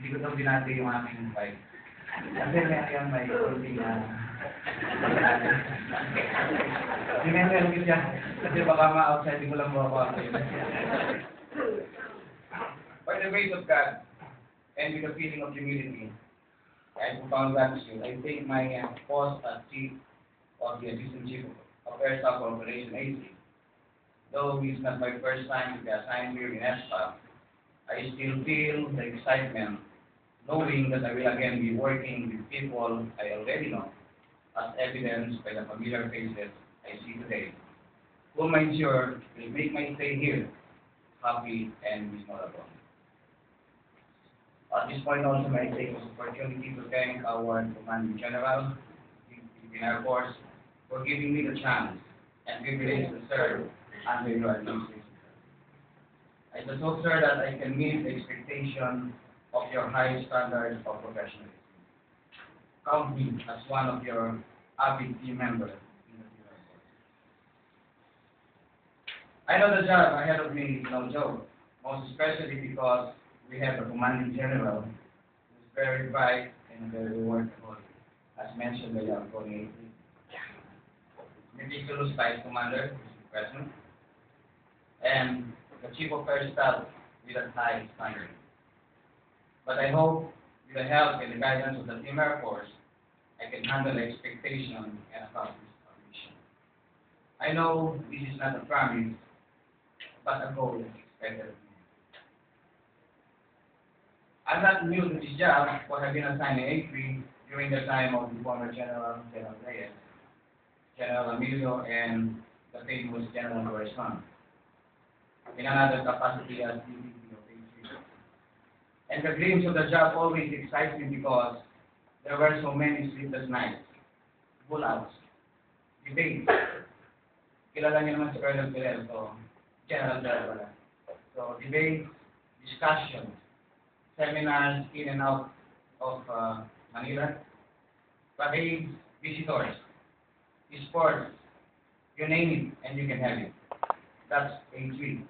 hindi ko daw binati yung aking bike. Kasi may konting dinenel ko siya. Kasi baka ma-outside ko lang mo ako. By the grace of God, and with a feeling of humility, and profound gratitude, I take my post as Chief of the Assistant Chief of Air Staff Corporation AC. Though it's not my first time to be assigned here in ESPA, I still feel the excitement knowing that I will again be working with people I already know, as evidenced by the familiar faces I see today, whom I'm sure will make my stay here happy and memorable. At this point also, may I take this opportunity to thank our Commanding General, the Air Force, for giving me the chance and privilege to serve under your administration. I just hope, sir, that I can meet the expectation of your high standards of professionalism. Count me as one of your avid team members in the Air Force. I know the job ahead of me is no joke, most especially because we have a commanding general who is very bright and very workaholic, as mentioned by our Tony. Meticulous Vice Commander, who is present, and the Chief of Air Staff with a high standard. But I hope, with the help and the guidance of the Team Air Force, I can handle the expectation and accomplish our mission. I know this is not a promise, but a goal is expected of me. I'm not new to this job, for I've been assigned in A3 during the time of the former General Reyes, General Emilio, and the famous General Corazon, in another capacity as DVP of A3. And the dreams of the job always excites me because there were so many sleepless nights, pull-outs, debates. Kilala niyo naman si Colonel Pirel, so General Pirel pala. So debates, discussions, seminars in and out of Manila, parades, visitors, sports, you name it, and you can have it. That's A3.